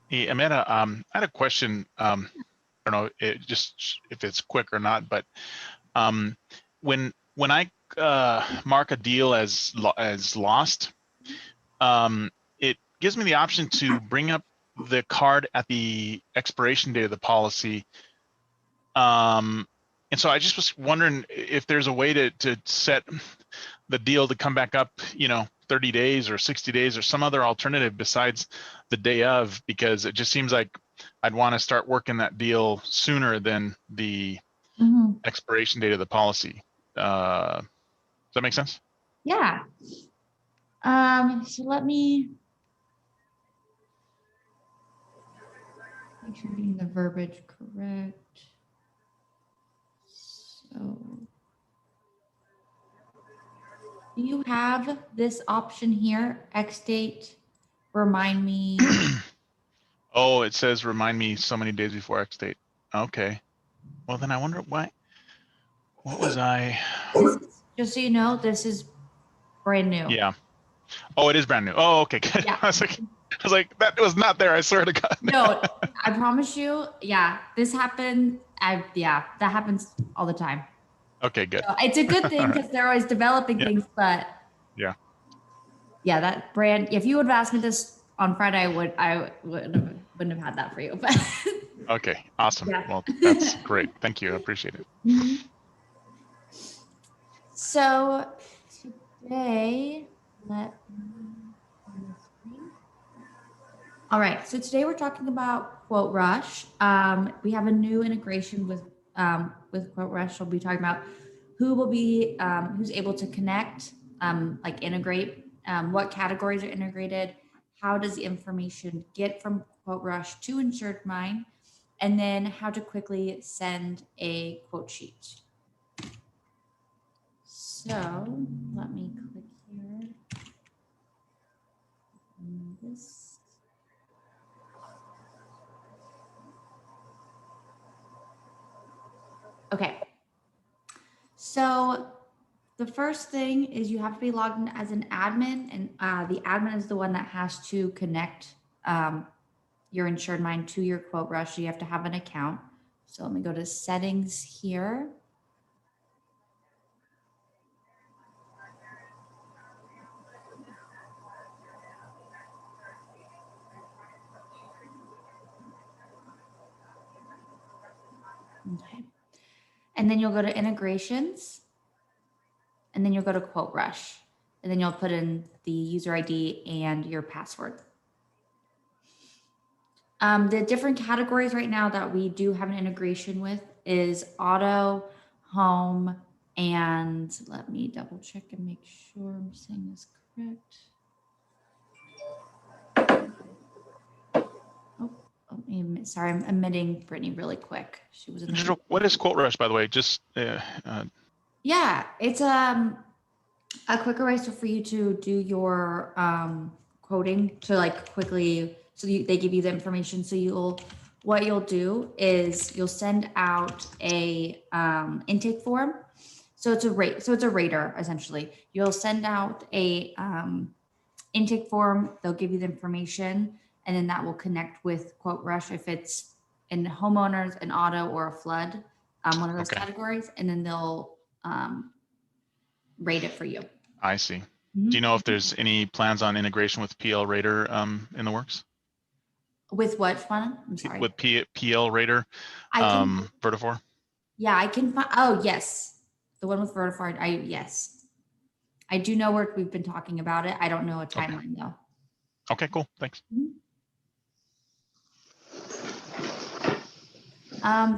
Hey, Amanda, I had a question. I don't know if it's quick or not, but um, when I mark a deal as lost, it gives me the option to bring up the card at the expiration date of the policy. And so I just was wondering if there's a way to set the deal to come back up, 30 days or 60 days or some other alternative besides the day of, because it just seems like I'd want to start working that deal sooner than the expiration date of the policy. Does that make sense? Yeah. So let me make sure I'm getting the verbiage correct. So do you have this option here? X date, remind me. Oh, it says remind me so many days before X date. Okay. Well, then I wonder what was I? Just so you know, this is brand new. Yeah. Oh, it is brand new. Oh, okay, good. Yeah. I was like, that was not there. I swear to God. No, I promise you. Yeah, this happened. That happens all the time. Okay, good. So it's a good thing because they're always developing things, but yeah, that brand. If you would have asked me this on Friday, I wouldn't have had that for you. But okay, awesome. Yeah. Well, that's great. Thank you. I appreciate it. So today, all right. So today we're talking about Quoterush. We have a new integration with Quoterush. We'll be talking about who will be who's able to connect, like integrate, what categories are integrated, how does the information get from Quoterush to InsuredMine, and then how to quickly send a quote sheet. So let me click here. This. Okay. So the first thing is you have to be logged in as an admin, and the admin is the one that has to connect your InsuredMine to your Quoterush. So you have to have an account. So let me go to settings here. Okay. And then you'll go to integrations, and then you'll go to Quoterush, and then you'll put in the user ID and your password. The different categories right now that we do have an integration with is auto, home, and let me double check and make sure I'm saying this correct. Sorry, I'm omitting Brittany really quick. She was in the What is Quoterush, by the way? Just yeah, it's a quicker way for you to do your quoting to like quickly. So they give you the information. So what you'll do is you'll send out a intake form. So it's a rate. So it's a rater essentially. You'll send out a intake form. They'll give you the information, and then that will connect with Quoterush if it's in homeowners, an auto, or a flood, one of those categories, and then they'll rate it for you. I see. Do you know if there's any plans on integration with PL Rater in the works? With what one? I'm sorry. With PL Rater, Vertifor? Yeah, I can find. Oh, yes. The one with Vertifor. Yes. I do know where we've been talking about it. I don't know a timeline though. Okay, cool. Thanks.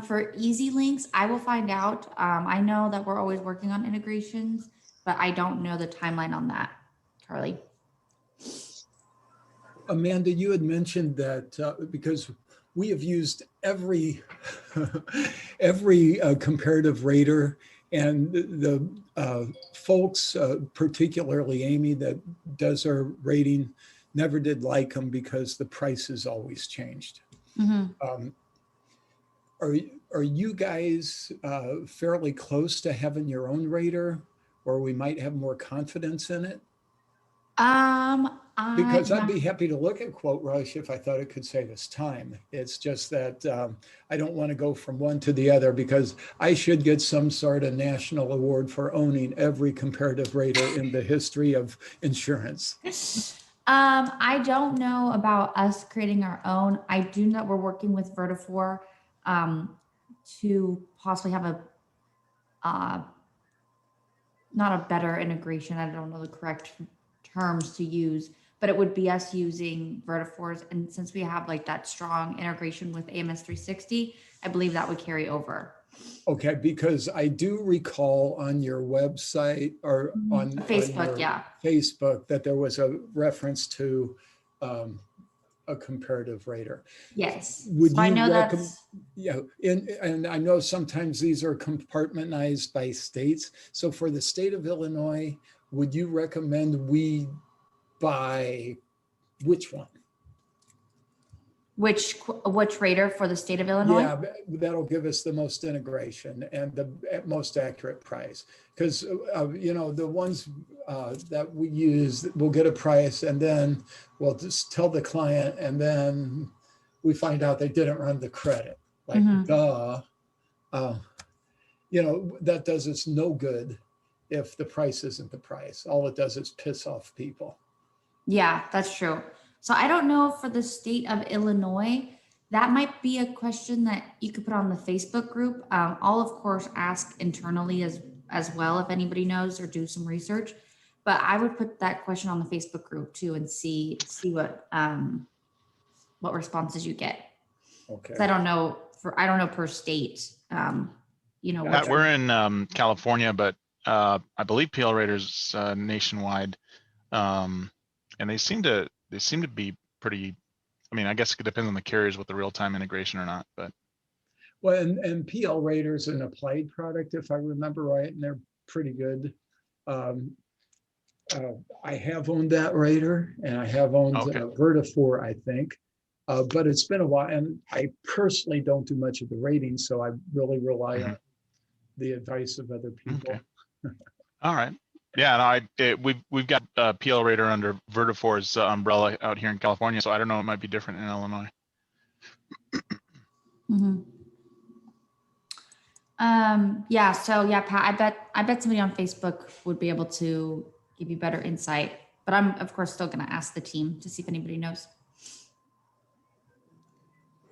For easy links, I will find out. I know that we're always working on integrations, but I don't know the timeline on that, Charlie. Amanda, you had mentioned that because we have used every comparative rater, and the folks, particularly Amy that does our rating, never did like them because the prices always changed. Are you guys fairly close to having your own rater, or we might have more confidence in it? Because I'd Yeah. be happy to look at Quoterush if I thought it could save us time. It's just that I don't want to go from one to the other because I should get some sort of national award for owning every comparative rater in the history of insurance. I don't know about us creating our own. I do know we're working with Vertifor to possibly have a not a better integration. I don't know the correct terms to use, but it would be us using Vertifor's. And since we have like that strong integration with AMS 360, I believe that would carry over. Okay, because I do recall on your website or on Facebook, your yeah. Facebook that there was a reference to a comparative rater. Yes. Would So I you know recommend? that's Yeah, and I know sometimes these are compartmentalized by states. So for the state of Illinois, would you recommend we buy which one? which rater for the state of Illinois? Yeah, that'll give us the most integration and the most accurate price. Because, the ones that we use, we'll get a price and then we'll just tell the client and then we find out they didn't run the credit. Like, duh. That does us no good if the price isn't the price. All it does is piss off people. Yeah, that's true. So I don't know for the state of Illinois. That might be a question that you could put on the Facebook group. I'll of course ask internally as well if anybody knows or do some research. But I would put that question on the Facebook group too and see what responses you get. Okay. I don't know per state. We're in California, but I believe PL Rater's nationwide, and they seem to be pretty. I mean, I guess it depends on the carriers with the real-time integration or not, but. Well, and PL Rater's an applied product, if I remember right, and they're pretty good. I have owned that rater, and I have owned Vertifor, I think. But it's been a while, and I personally don't do much of the rating, so I really rely on the advice of other people. Okay. All right. Yeah, no, we've got PL Rater under Vertifor's umbrella out here in California, so I don't know. It might be different in Illinois. Yeah. So yeah, Pat, I bet somebody on Facebook would be able to give you better insight. But I'm of course still going to ask the team to see if anybody knows.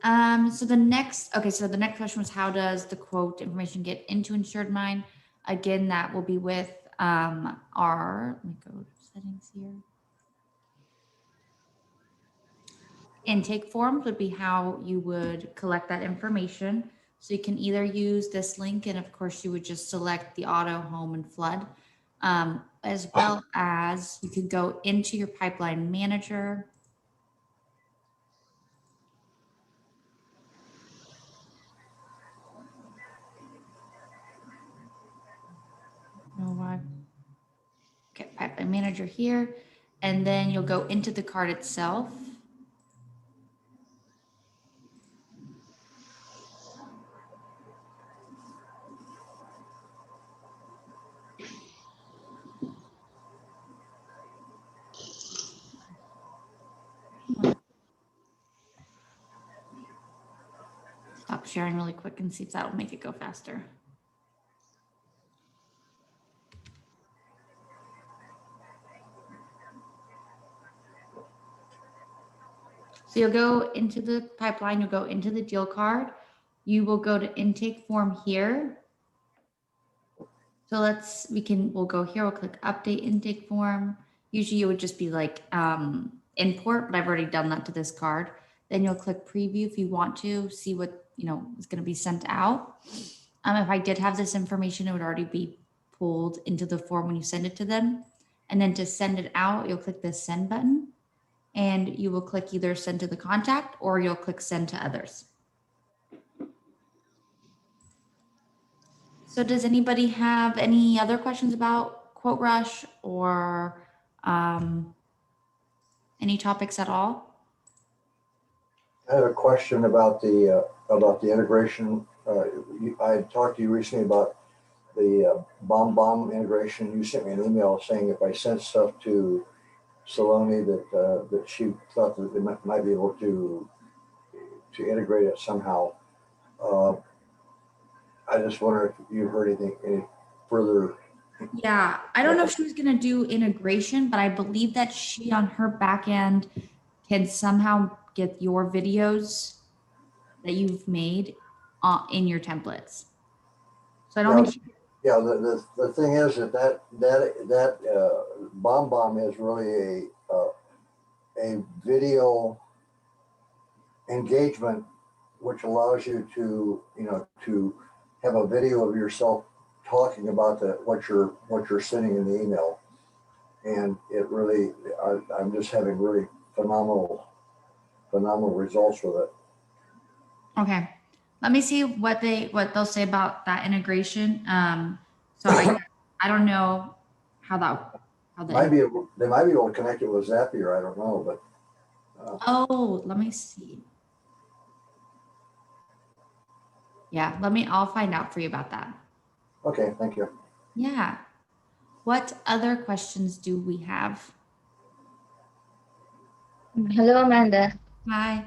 So the next question was, how does the quote information get into InsuredMine? Again, that will be with let me go to settings here. Intake forms would be how you would collect that information. So you can either use this link, and of course you would just select the auto, home, and flood, as well as you could go into your pipeline manager. Okay, pipeline manager here, and then you'll go into the card itself. Stop sharing really quick and see if that will make it go faster. So you'll go into the pipeline, you'll go into the deal card, you will go to intake form here. So we'll go here, we'll click update intake form. Usually it would just be like import, but I've already done that to this card. Then you'll click preview if you want to see what, is going to be sent out. If I did have this information, it would already be pulled into the form when you send it to them. And then to send it out, you'll click the send button. And you will click either send to the contact or you'll click send to others. So does anybody have any other questions about Quoterush or any topics at all? I had a question about the integration. I talked to you recently about the bomb integration. You sent me an email saying if I sent stuff to Saloni that she thought that they might be able to integrate it somehow. I just wonder if you heard anything any further. Yeah, I don't know if she was gonna do integration, but I believe that she on her back end can somehow get your videos that you've made in your templates. So I don't think she, Yeah, the thing is that BombBomb is really a video engagement, which allows you to to have a video of yourself talking about what you're sending in the email, and it really I'm just having really phenomenal results with it. okay. Let me see what they'll say about that integration. So I don't know how They might be able to connect it with Zapier. I don't know, but oh, let me see. Yeah, I'll find out for you about that. okay, thank you. Yeah. What other questions do we have? Hello, Amanda. Hi.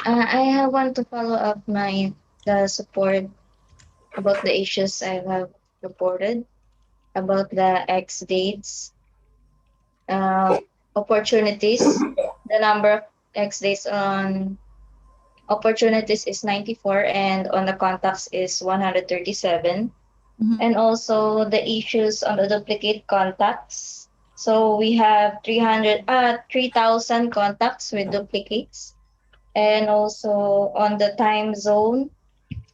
I want to follow up the support about the issues I have reported about the X dates, uh, opportunities. The number of X dates on opportunities is 94 and on the contacts is 137. Mhm. And also the issues on the duplicate contacts. So we have 3,000 contacts with duplicates. And also on the time zone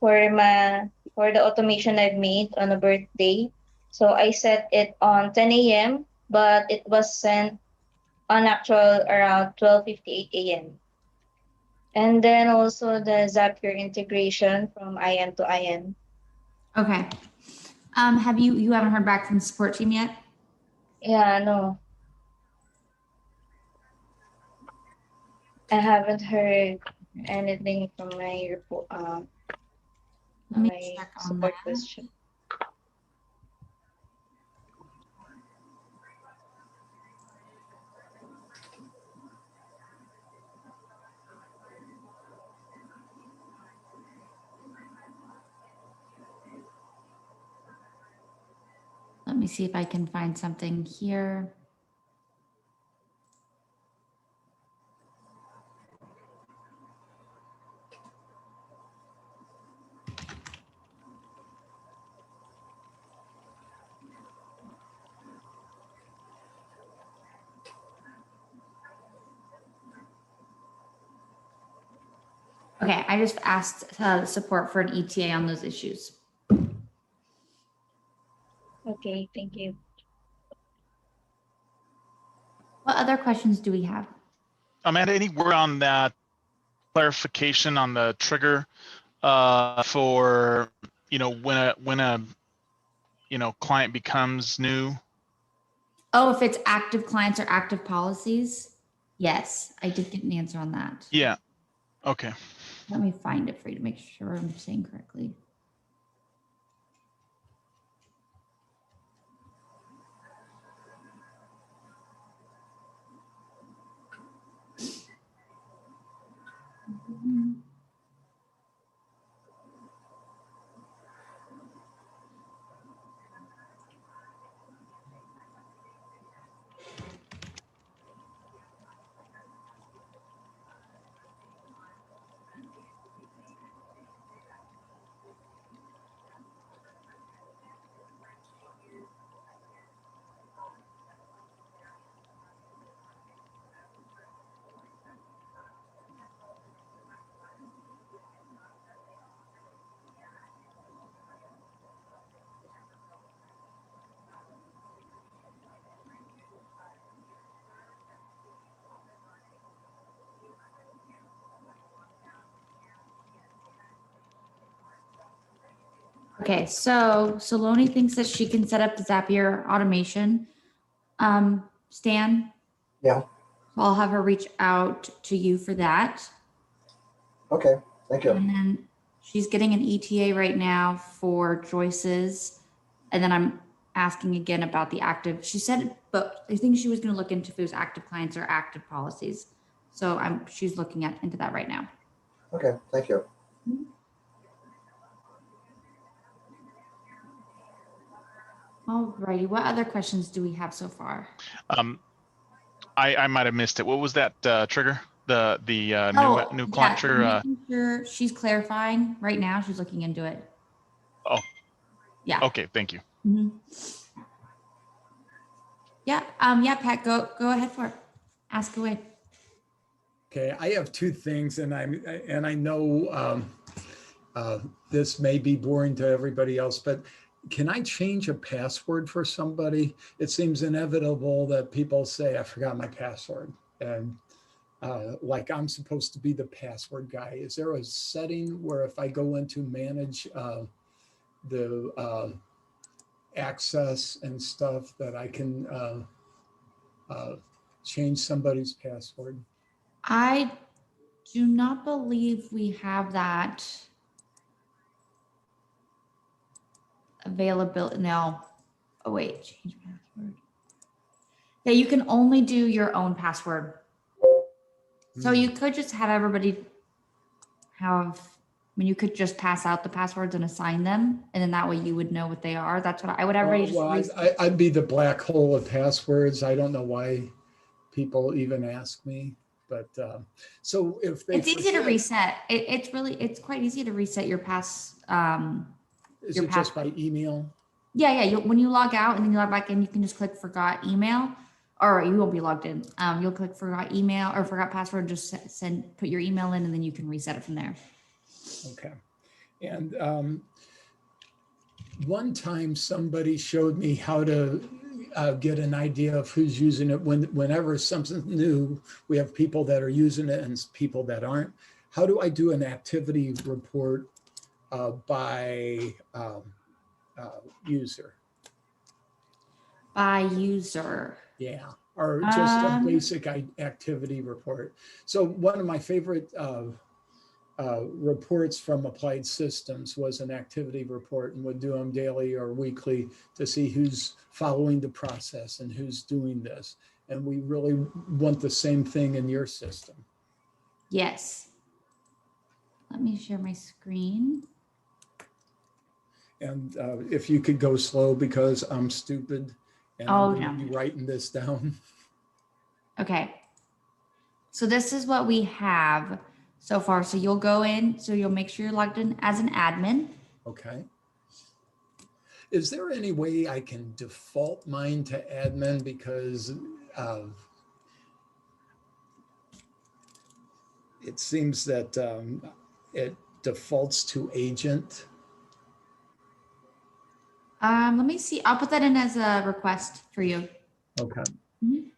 for the automation I've made on a birthday. So I set it on 10 a.m., but it was sent on actual around 12:58 a.m. And then also the Zapier integration from IM to IM. Okay. Have you haven't heard back from the support team yet? Yeah, no, I haven't heard anything from my report, Let me my check on support that. question. Let me see if I can find something here. Okay, I just asked support for an ETA on those issues. Okay, thank you. What other questions do we have? Amanda, any word on that clarification on the trigger for when a client becomes new? Oh, if it's active clients or active policies? Yes, I did get an answer on that. Yeah. Okay. Let me find it for you to make sure I'm saying correctly. Okay, so Saloni thinks that she can set up the Zapier automation. Stan? Yeah. So I'll have her reach out to you for that. Okay, thank you. And then she's getting an ETA right now for Joyce's. And then asking again about the active. She said, but I think she was going to look into if it was active clients or active policies. So she's looking into that right now. Okay, thank you. Alrighty, what other questions do we have so far? I might have missed it. What was that trigger? The new client trigger. Making sure she's clarifying right now. She's looking into it. Oh, Yeah. okay. Thank you. Mm-hmm. Yeah. Yeah, Pat, go ahead for it. Ask away. Okay, I have two things, and I know this may be boring to everybody else, but can I change a password for somebody? It seems inevitable that people say, I forgot my password. And like I'm supposed to be the password guy. Is there a setting where if I go into manage the access and stuff that I can change somebody's password? I do not believe we have that availability. No. Oh, wait. Change password. Yeah, you can only do your own password. So you could just have everybody you could just pass out the passwords and assign them. And then that way you would know what they are. That's what I would everybody just. I'd be the black hole of passwords. I don't know why people even ask me. But so if they it's easy to reset. It's quite easy to reset your pass. Is it just by email? Yeah. When you log out and then you log back in, you can just click forgot email, or you won't be logged in. You'll click forgot email or forgot password. Just put your email in, and then you can reset it from there. Okay. And one time somebody showed me how to get an idea of who's using it. Whenever something's new, we have people that are using it and people that aren't. How do I do an activity report by user? By user. Yeah, or just a basic activity report. So one of my favorite reports from Applied Systems was an activity report, and would do them daily or weekly to see who's following the process and who's doing this. And we really want the same thing in your system. Yes. Let me share my screen. And if you could go slow, because I'm stupid and I'm going to be writing this down. Okay. So this is what we have so far. So you'll go in, so you'll make sure you're logged in as an admin. Okay. Is there any way I can default mine to admin, because it seems that it defaults to agent? Let me see. I'll put that in as a request for you. Okay. Mm-hmm.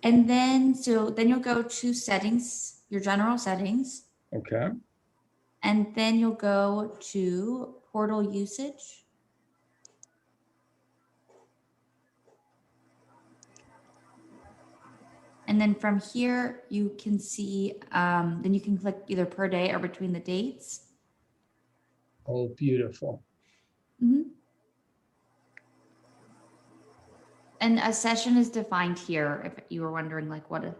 And then you'll go to settings, your general settings. Okay. And then you'll go to portal usage. And then from here, you can see, then you can click either per day or between the dates. Oh, beautiful. Mm-hmm. And a session is defined here, if you were wondering, like what a.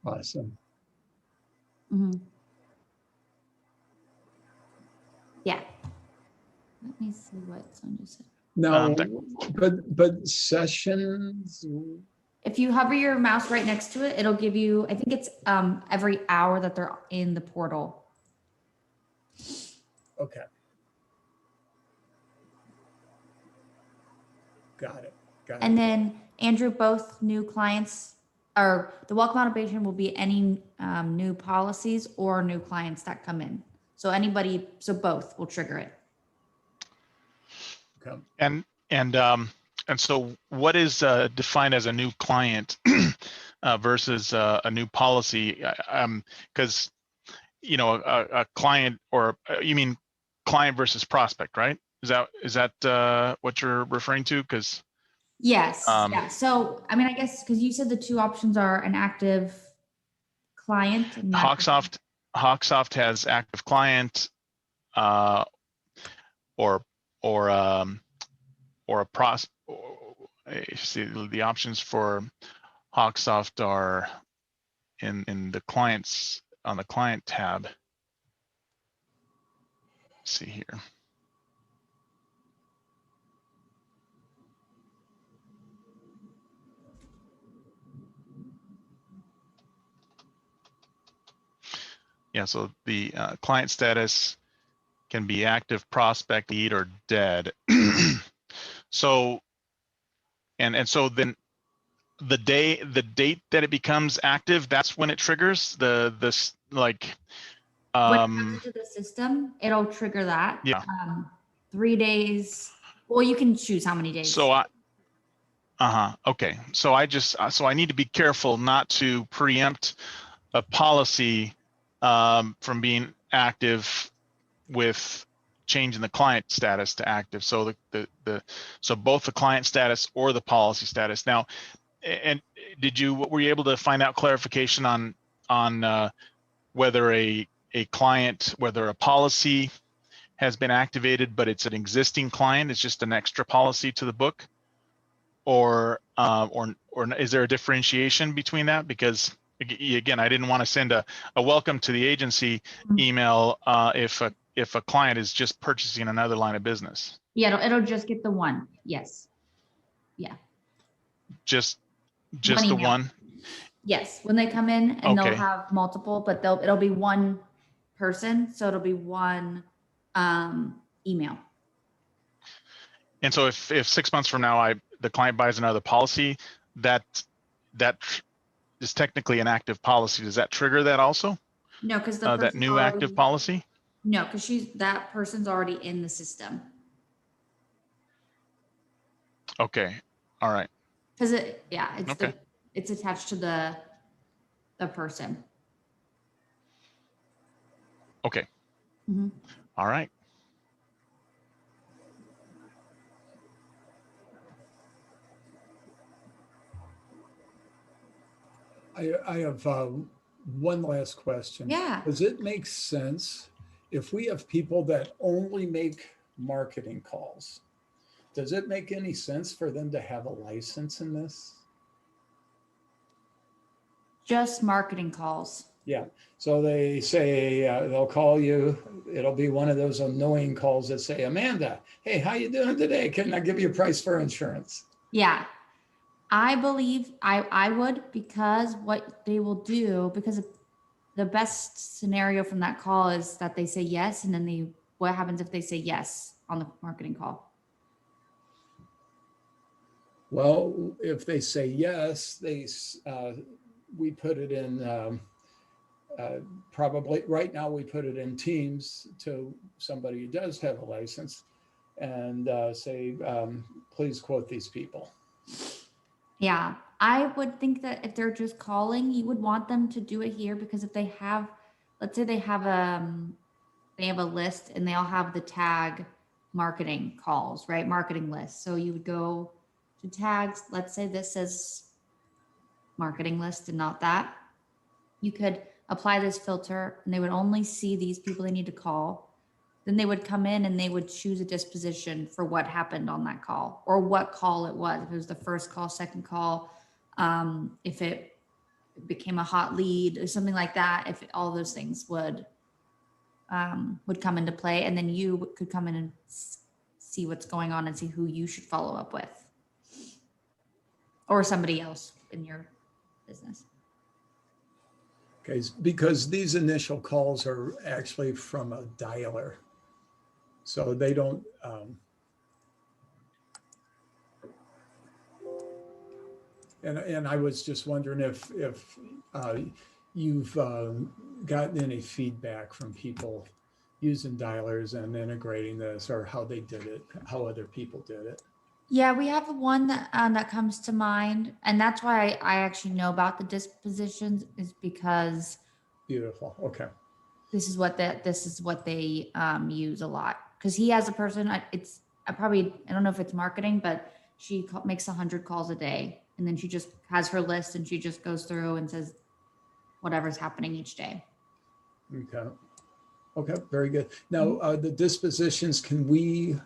Awesome. Mm-hmm. Yeah. Let me see what Sonia said. No, but sessions. If you hover your mouse right next to it, it'll give you, I think it's every hour that they're in the portal. Okay. Got it. And then Andrew, both new clients, or the welcome automation will be any new policies or new clients that come in. So both will trigger it. Okay. And so what is defined as a new client versus a new policy? Because a client, or you mean client versus prospect, right? Is that what you're referring to? Because yes, yeah. So I mean, I guess because you said the two options are an active client. And Hawksoft has active client, or or a see, the options for Hawksoft are in the clients, on the client tab. Let's see here. Yeah, so the client status can be active, prospect, lead, or dead. So, and so then the date that it becomes active, that's when it triggers this like When it comes into the system, it'll trigger that. Yeah. 3 days. Well, you can choose how many days. So okay. So I need to be careful not to preempt a policy from being active with changing the client status to active. So so both the client status or the policy status. Now, and were you able to find out clarification on whether a client, whether a policy has been activated, but it's an existing client, it's just an extra policy to the book, or is there a differentiation between that? Because again, I didn't want to send a welcome to the agency email if a client is just purchasing another line of business. Yeah, it'll just get the one. Yes. Yeah. Just One the email. one. Yes, when they come in and Okay. they'll have multiple, but it'll be one person, so it'll be one email. And so if 6 months from now the client buys another policy, that is technically an active policy. Does that trigger that also? No, because That new active policy? No, because that person's already in the system. Okay. All right. Because it's Okay. it's attached to the person. Okay. Mm-hmm. All right. I have one last question. Yeah. Does it make sense if we have people that only make marketing calls? Does it make any sense for them to have a license in this? Just marketing calls. Yeah. So they say they'll call you. It'll be one of those annoying calls that say, Amanda, hey, how you doing today? Can I give you a price for insurance? Yeah. I believe I would, because what they will do, because the best scenario from that call is that they say yes, and then what happens if they say yes on the marketing call? Well, if they say yes, we put it in probably right now we put it in Teams to somebody who does have a license, and say, please quote these people. Yeah, I would think that if they're just calling, you would want them to do it here, because if they have, let's say they have a list and they all have the tag marketing calls, right? Marketing list. So you would go to tags. Let's say this says marketing list and not that. You could apply this filter and they would only see these people they need to call. Then they would come in and they would choose a disposition for what happened on that call, or what call it was. If it was the first call, second call, if it became a hot lead or something like that, if all those things would come into play, and then you could come in and see what's going on and see who you should follow up with, or somebody else in your business. Okay, because these initial calls are actually from a dialer. So they don't, and I was just wondering if you've gotten any feedback from people using dialers and integrating this, or how they did it, how other people did it. Yeah, we have one that comes to mind, and that's why I actually know about the dispositions, is because Beautiful. Okay. this is what they use a lot. Because he has a person. I don't know if it's marketing, but she makes 100 calls a day, and then she just has her list and she just goes through and says whatever's happening each day. Okay. Okay. Very good. Now, the dispositions, can we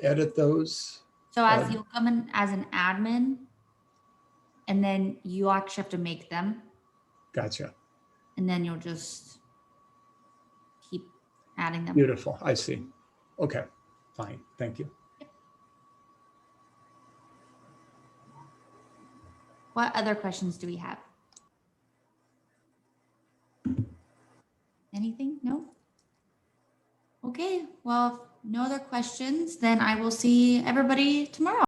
edit those. So as Um, you'll come in as an admin, and then you actually have to make them, Gotcha. and then you'll just keep adding them. Beautiful. I see. Okay, fine. Thank you. What other questions do we have? Anything? No? Okay, well, if no other questions, then I will see everybody tomorrow.